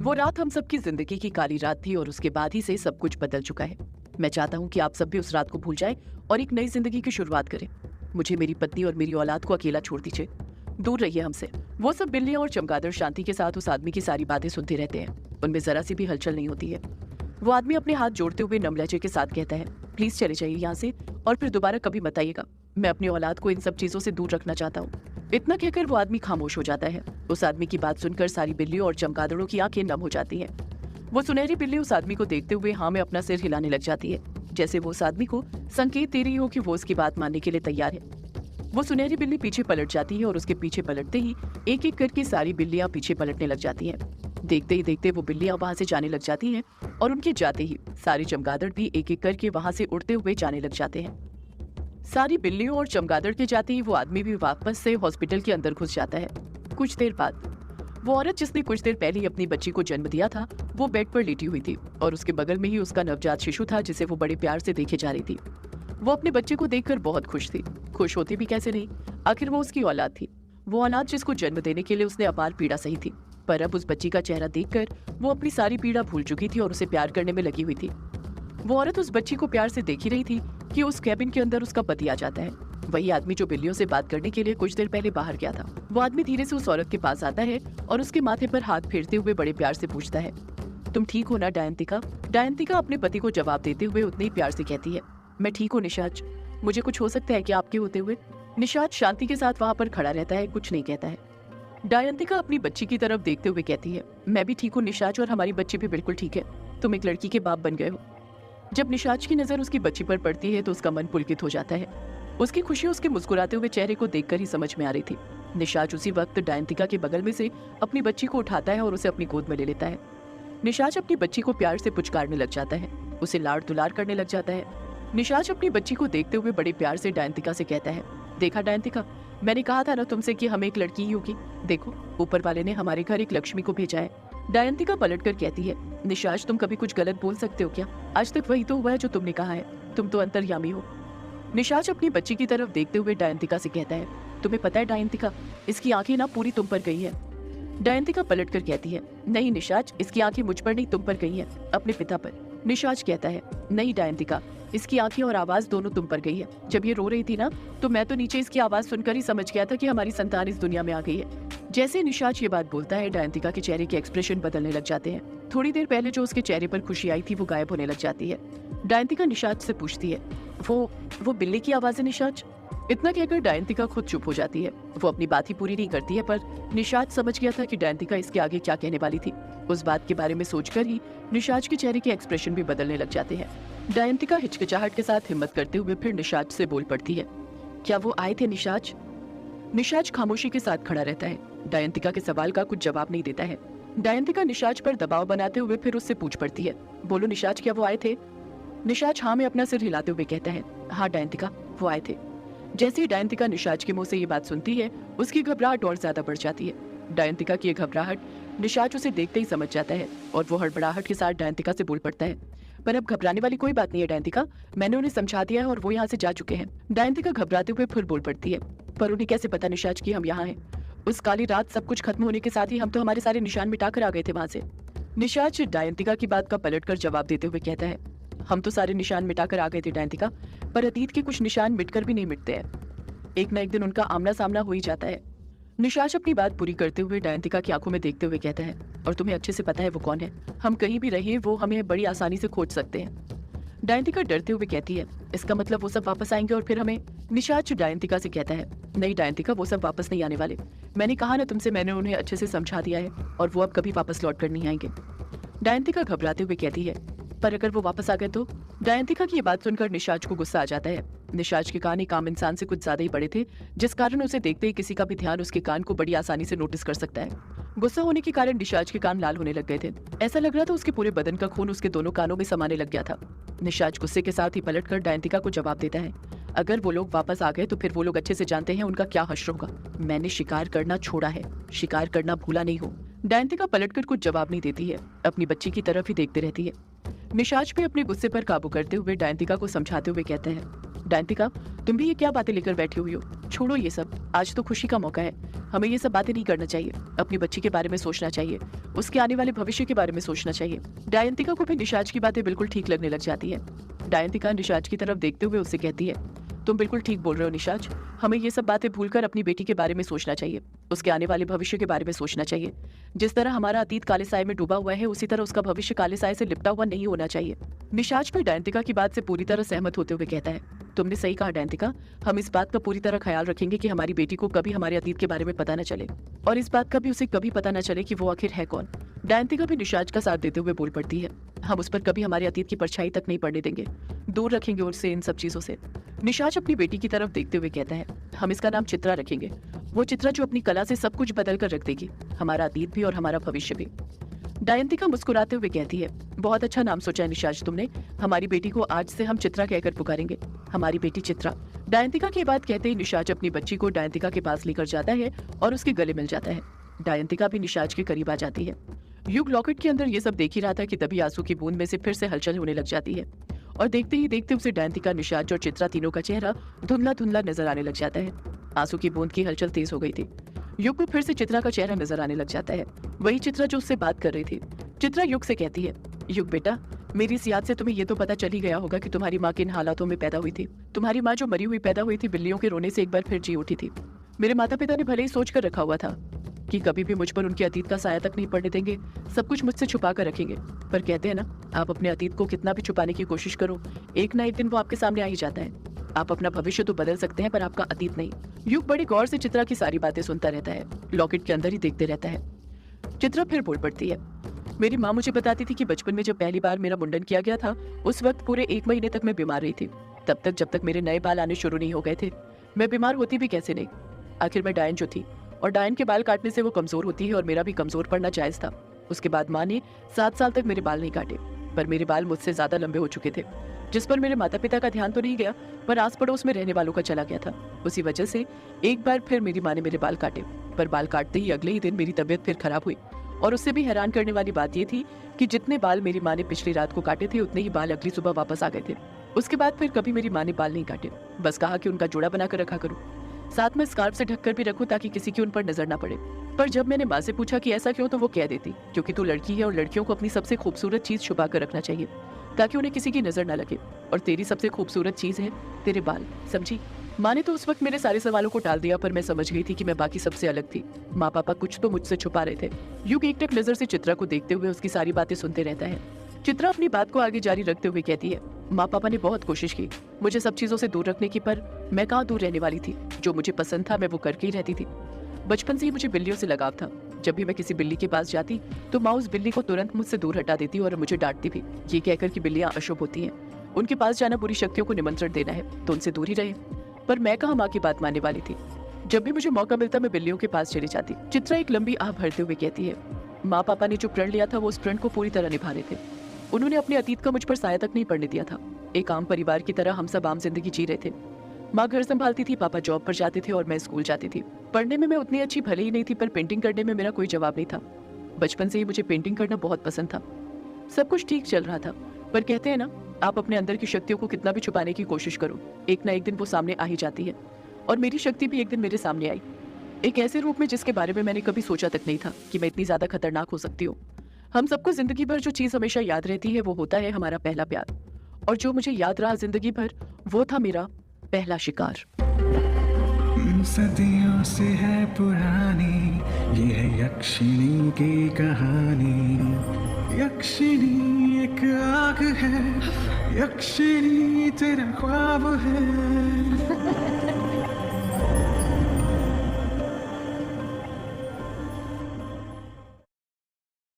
वो रात हम सबकी जिंदगी की काली रात थी और उसके बाद ही से सब कुछ बदल चुका है। मैं चाहता हूँ कि आप सब भी उस रात को भूल जाएं और एक नई जिंदगी की शुरुआत करें। मुझे, मेरी पत्नी और मेरी औलाद को अकेला छोड़ दीजिए। दूर रहिए हमसे। वो सब बिल्लियां और चमगादड़ शांति के साथ उस आदमी की सारी बातें सुनते रहते हैं। उनमें जरा सी भी हलचल नहीं होती है। वो आदमी अपने हाथ जोड़ते हुए नम लहजे के साथ कहता है, प्लीज चले जाइए यहाँ से और फिर दोबारा कभी मत आइएगा। मैं अपनी औलाद को इन सब चीजों से दूर रखना चाहता हूँ। इतना कहकर वो आदमी खामोश हो जाता है। उस आदमी की बात सुनकर सारी बिल्लियों और चमगादड़ों की आंखें नम हो जाती हैं। वो सुनहरी बिल्ली उस आदमी को देखते हुए हाँ में अपना सिर हिलाने लग जाती है, जैसे वो उस आदमी को संकेत दे रही हो कि वो उसकी बात मानने के लिए तैयार है। वो सुनहरी बिल्ली पीछे पलट जाती है और उसके पीछे पलटते ही एक एक करके सारी बिल्लियां पीछे पलटने लग जाती हैं। देखते ही देखते वो बिल्लियां वहां से जाने लग जाती हैं और उनके जाते ही सारे चमगादड़ भी एक एक करके वहां से उड़ते हुए जाने लग जाते हैं। सारी बिल्लियों और चमगादड़ के जाते ही वो आदमी भी वापस से हॉस्पिटल के अंदर घुस जाता है। कुछ देर बाद वो औरत जिसने कुछ देर पहले ही अपनी बच्ची को जन्म दिया था, वो बेड पर लेटी हुई थी और उसके बगल में ही उसका नवजात शिशु था जिसे वो बड़े प्यार से देखे जा रही थी। वो अपने बच्चे को देखकर बहुत खुश थी। खुश होती भी कैसे नहीं, आखिर वो उसकी औलाद थी। वो औलाद जिसको जन्म देने के लिए उसने अपार पीड़ा सही थी, पर अब उस बच्ची का चेहरा देखकर वो अपनी सारी पीड़ा भूल चुकी थी और उसे प्यार करने में लगी हुई थी। वो औरत उस बच्ची को प्यार से देख ही रही थी कि उस कैबिन के अंदर उसका पति आ जाता है, वही आदमी जो बिल्लियों से बात करने के लिए कुछ देर पहले बाहर गया था। वो आदमी धीरे से उस औरत के पास आता है और उसके माथे पर हाथ फेरते हुए बड़े प्यार से पूछता है, तुम ठीक हो ना डायंतिका? डायंतिका अपने पति को जवाब देते हुए उतने ही प्यार से कहती है, मैं ठीक हूँ निशाच। मुझे कुछ हो सकता है क्या आपके होते हुए? निशाच शांति के साथ वहाँ पर खड़ा रहता है, कुछ नहीं कहता है। डायंतिका अपनी बच्ची की तरफ देखते हुए कहती है, मैं भी ठीक हूँ निशाच और हमारी बच्ची भी बिल्कुल ठीक है। तुम एक लड़की के बाप बन गए हो। जब निशाच की नजर उसकी बच्ची पर पड़ती है तो उसका मन पुलकित हो जाता है। उसकी खुशी उसके मुस्कुराते हुए चेहरे को देखकर ही समझ में आ रही थी। निशाच उसी वक्त डायंतिका के बगल में से अपनी बच्ची को उठाता है और उसे अपनी गोद में ले लेता है। निशाच अपनी बच्ची को प्यार से पुचकारने लग जाता है, उसे लाड़ दुलार करने लग जाता है। निशाच अपनी बच्ची को देखते हुए बड़े प्यार से डायंतिका से कहता है, देखा डायंतिका, मैंने कहा था ना तुमसे कि हमें एक लड़की ही होगी। देखो, ऊपर वाले ने हमारे घर एक लक्ष्मी को भेजा है। डायंतिका पलटकर कहती है, निशाच तुम कभी कुछ गलत बोल सकते हो क्या? आज तक वही तो हुआ है जो तुमने कहा है। तुम तो अंतर्यामी हो। निशाच अपनी बच्ची की तरफ देखते हुए डायंतिका से कहता है, तुम्हें पता है डायंतिका, इसकी आंखें ना पूरी तुम पर गई है। डायंतिका पलटकर कहती है, नहीं निशाच, इसकी आंखें मुझ पर नहीं तुम पर गई हैं, अपने पिता पर। निशाच कहता है, नहीं डायंतिका, इसकी आंखें और आवाज दोनों तुम पर गई है। जब ये रो रही थी ना, तो मैं तो नीचे इसकी आवाज सुनकर ही समझ गया था कि हमारी संतान इस दुनिया में आ गई है। जैसे निशाच ये बात बोलता है, डायंतिका के चेहरे के एक्सप्रेशन बदलने लग जाते हैं। थोड़ी देर पहले जो उसके चेहरे पर खुशी आई थी वो गायब होने लग जाती है। डायंतिका निशाच से पूछती है, वो बिल्ली की आवाज है निशाच? इतना कहकर डायंतिका खुद चुप हो जाती है। वो अपनी बात ही पूरी नहीं करती है, पर निशाच समझ गया था कि डायंतिका इसके आगे क्या कहने वाली थी। उस बात के बारे में सोचकर ही निशाच के चेहरे के एक्सप्रेशन भी बदलने लग जाते हैं। डायंतिका हिचकिचाहट के साथ हिम्मत करते हुए फिर निशाच से बोल पड़ती है, क्या वो आए थे निशाच? निशाच खामोशी के साथ खड़ा रहता है। डायंतिका के सवाल का कुछ जवाब नहीं देता है। डायंतिका निशाच पर दबाव बनाते हुए फिर उससे पूछ पड़ती है, बोलो निशाच, क्या वो आए थे? निशाच हाँ में अपना सिर हिलाते हुए कहता है, हाँ डायंतिका, वो आए थे। जैसे ही डायंतिका निशाच के मुंह से ये बात सुनती है, उसकी घबराहट और ज्यादा बढ़ जाती है। डायंतिका की ये घबराहट निशाच उसे देखते ही समझ जाता है और वो हड़बड़ाहट के साथ डायंतिका से बोल पड़ता है, पर अब घबराने वाली कोई बात नहीं है डायंतिका, मैंने उन्हें समझा दिया है और वो यहाँ से जा चुके हैं। डायंतिका घबराते हुए फिर बोल पड़ती है, पर उन्हें कैसे पता निशाच कि हम यहाँ हैं? उस काली रात सब कुछ खत्म होने के साथ ही हम तो हमारे सारे निशान मिटाकर आ गए थे वहां से। निशाच डायंतिका की बात का पलटकर जवाब देते हुए कहता है, हम तो सारे निशान मिटाकर आ गए थे डायंतिका, पर अतीत के कुछ निशान मिटकर भी नहीं मिटते हैं। एक न एक दिन उनका आमना सामना हो ही जाता है। निशाच अपनी बात पूरी करते हुए डायंतिका की आंखों में देखते हुए कहता है, और तुम्हें अच्छे से पता है वो कौन है? हम कहीं भी रहे वो हमें बड़ी आसानी से खोज सकते हैं। डायंतिका डरते हुए कहती है, इसका मतलब वो सब वापस आएंगे और फिर हमें? निशाच डायंतिका से कहता है, नहीं डायंतिका, वो सब वापस नहीं आने वाले। मैंने कहा ना तुमसे, मैंने उन्हें अच्छे से समझा दिया है और वो अब कभी वापस लौट कर नहीं आएंगे। डायंतिका घबराते हुए कहती है, पर अगर वो वापस आ गए तो? डायंतिका की ये बात सुनकर निशाच को गुस्सा आ जाता है। निशाच के कान एक आम इंसान से कुछ ज्यादा ही बड़े थे, जिस कारण उसे देखते ही किसी का भी ध्यान उसके कान को बड़ी आसानी से नोटिस कर सकता है। गुस्सा होने के कारण निशाच के कान लाल होने लग गए थे। ऐसा लग रहा था उसके पूरे बदन का खून उसके दोनों कानों में समाने लग गया था। निशाच गुस्से के साथ ही पलटकर डायंतिका को जवाब देता है, अगर वो लोग वापस आ गए तो फिर वो लोग अच्छे से जानते हैं उनका क्या हश्र होगा। मैंने शिकार करना छोड़ा है, शिकार करना भूला नहीं हो। डायंतिका पलटकर कुछ जवाब नहीं देती है, अपनी बच्ची की तरफ ही देखते रहती है। निशाच भी अपने गुस्से पर काबू करते हुए डायंतिका को समझाते हुए कहते हैं, डायंतिका, तुम भी ये क्या बातें लेकर बैठी हुई हो? छोड़ो ये सब, आज तो खुशी का मौका है। हमें ये सब बातें नहीं करना चाहिए। अपनी बच्ची के बारे में सोचना चाहिए, उसके आने वाले भविष्य के बारे में सोचना चाहिए। डायंतिका को भी निशाज की बातें बिल्कुल ठीक लगने लग जाती है। डायंतिका निशाज की तरफ देखते हुए उससे कहती है, तुम बिल्कुल ठीक बोल रहे हो निशाज, हमें ये सब बातें भूलकर अपनी बेटी के बारे में सोचना चाहिए, उसके आने वाले भविष्य के बारे में सोचना चाहिए। जिस तरह हमारा अतीत काले साए में डूबा हुआ है, उसी तरह उसका भविष्य काले साए से लिपटा हुआ नहीं होना चाहिए। निशाज भी डायंतिका की बात से पूरी तरह सहमत होते हुए कहता है, तुमने सही कहा डायंतिका, हम इस बात का पूरी तरह ख्याल रखेंगे कि हमारी बेटी को कभी हमारे अतीत के बारे में पता न चले, और इस बात का भी उसे कभी पता न चले कि वो आखिर है कौन। डायंतिका भी निशाज का साथ देते हुए बोल पड़ती है, हम उस पर कभी हमारे अतीत की परछाई तक नहीं पड़ने देंगे, दूर रखेंगे उससे, इन सब चीजों से। निशाज अपनी बेटी की तरफ देखते हुए कहता है, हम इसका नाम चित्रा रखेंगे, वो चित्रा जो अपनी कला से सब कुछ बदल कर रख देगी, हमारा अतीत भी और हमारा भविष्य भी। डायंतिका मुस्कुराते हुए कहती है, बहुत अच्छा नाम सोचा है निशाज तुमने, हमारी बेटी को आज से हम चित्रा कहकर पुकारेंगे, हमारी बेटी चित्रा। डायंतिका की बात कहते ही निशाज अपनी बच्ची को डायंतिका के पास लेकर जाता है और उसके गले मिल जाता है। डायंतिका भी निशाज के करीब आ जाती है। युग लॉकेट के अंदर ये सब देख ही रहा था कि तभी आंसू की बूंद में से फिर से हलचल होने लग जाती है, और देखते ही देखते उसे डायंतिका, निशाज और चित्रा तीनों का चेहरा धुंधला धुंधला नजर आने लग जाता है। आंसू की बूंद की हलचल तेज हो गई थी। युग को फिर से चित्रा का चेहरा नजर आने लग जाता है, वही चित्रा जो उससे बात कर रही थी। चित्रा युग से कहती है, युग बेटा, मेरी इस याद से तुम्हें ये तो पता चल ही गया होगा कि तुम्हारी माँ किन हालातों में पैदा हुई थी। तुम्हारी माँ जो मरी हुई पैदा हुई थी, बिल्लियों के रोने से एक बार फिर जी उठी थी। मेरे माता पिता ने भले ही सोच कर रखा हुआ था कि कभी भी मुझ पर उनके अतीत का साया तक नहीं पड़ने देंगे, सब कुछ मुझसे छुपा कर रखेंगे, पर कहते हैं ना, आप अपने अतीत को कितना भी छुपाने की कोशिश करो, एक ना एक दिन वो आपके सामने आ ही जाता है। आप अपना भविष्य तो बदल सकते हैं, पर आपका अतीत नहीं। युग बड़ी गौर से चित्रा की सारी बातें सुनता रहता है, लॉकेट के अंदर ही देखते रहता है। चित्रा फिर बोल पड़ती है, मेरी माँ मुझे बताती थी कि बचपन में जब पहली बार मेरा मुंडन किया गया था, उस वक्त पूरे 1 महीने तक मैं बीमार रही थी, तब तक जब तक मेरे नए बाल आने शुरू नहीं हो गए थे। मैं बीमार होती भी कैसे नहीं, आखिर मैं डायन जो थी, और डायन के बाल काटने से वो कमजोर होती है, और मेरा भी कमजोर पड़ना जायज था। उसके बाद माँ ने 7 साल तक मेरे बाल नहीं काटे, पर मेरे बाल मुझसे ज्यादा लंबे हो चुके थे, जिस पर मेरे माता पिता का ध्यान तो नहीं गया, पर आस पड़ोस में रहने वालों का चला गया था। उसी वजह से एक बार फिर मेरी माँ ने मेरे बाल काटे, पर बाल काटते ही अगले ही दिन मेरी तबीयत फिर खराब हुई। और उससे भी हैरान करने वाली बात ये थी कि जितने बाल मेरी माँ ने पिछली रात को काटे थे, उतने ही बाल अगली सुबह वापस आ गए थे। उसके बाद फिर कभी मेरी माँ ने बाल नहीं काटे, बस कहा कि उनका जोड़ा बनाकर रखा करूं, साथ में स्कार्फ से ढककर भी रखूं ताकि किसी की उन पर नजर ना पड़े। पर जब मैंने माँ से पूछा कि ऐसा क्यों, तो वो कह देती, क्योंकि तू लड़की है और लड़कियों को अपनी सबसे खूबसूरत चीज छुपा कर रखना चाहिए ताकि उन्हें किसी की नजर ना लगे, और तेरी सबसे खूबसूरत चीज है तेरे बाल, समझी। माँ ने तो उस वक्त मेरे सारे सवालों को टाल दिया, पर मैं समझ गई थी कि मैं बाकी सबसे अलग थी। माँ पापा कुछ तो मुझसे छुपा रहे थे। युग एकटक नजर से चित्रा को देखते हुए उसकी सारी बातें सुनते रहता है। चित्रा अपनी बात को आगे जारी रखते हुए कहती है, माँ पापा ने बहुत कोशिश की मुझे सब चीजों से दूर रखने की, पर मैं कहाँ दूर रहने वाली थी। जो मुझे पसंद था मैं वो करके ही रहती थी। बचपन से ही मुझे बिल्लियों से लगाव था। जब भी मैं किसी बिल्ली के पास जाती तो माँ उस बिल्ली को तुरंत मुझसे दूर हटा देती और मुझे डांटती भी, ये कहकर कि बिल्लियाँ अशुभ होती हैं, उनके पास जाना बुरी शक्तियों को निमंत्रण देना है, तो उनसे दूर ही रहे। पर मैं कहाँ माँ की बात मानने वाली थी। जब भी मुझे मौका मिलता मैं बिल्लियों के पास चली जाती। चित्रा एक लंबी आह भरते हुए कहती है, माँ पापा ने जो प्रण लिया था वो उस प्रण को पूरी तरह निभा रहे थे। उन्होंने अपने अतीत का मुझ पर साया तक नहीं पड़ने दिया था। एक आम परिवार की तरह हम सब आम जिंदगी जी रहे थे। माँ घर संभालती थी, पापा जॉब पर जाते थे और मैं स्कूल जाती थी। पढ़ने में मैं उतनी अच्छी भले ही नहीं थी, पर पेंटिंग करने में मेरा कोई जवाब नहीं था। बचपन से ही मुझे पेंटिंग करना बहुत पसंद था। सब कुछ ठीक चल रहा था, पर कहते हैं ना, आप अपने अंदर की शक्तियों को कितना भी छुपाने की कोशिश करो, एक ना एक दिन वो सामने आ ही जाती है। और मेरी शक्ति भी एक दिन मेरे सामने आई, एक ऐसे रूप में जिसके बारे में मैंने कभी सोचा तक नहीं था कि मैं इतनी ज्यादा खतरनाक हो सकती हूँ। हम सबको जिंदगी भर जो चीज हमेशा याद रहती है वो होता है हमारा पहला प्यार, और जो मुझे याद रहा जिंदगी भर वो था मेरा पहला शिकार। सदियों से है पुरानी ये है यक्षिणी की कहानी। यक्षिणी एक आग है, यक्षिणी तेरा ख्वाब है।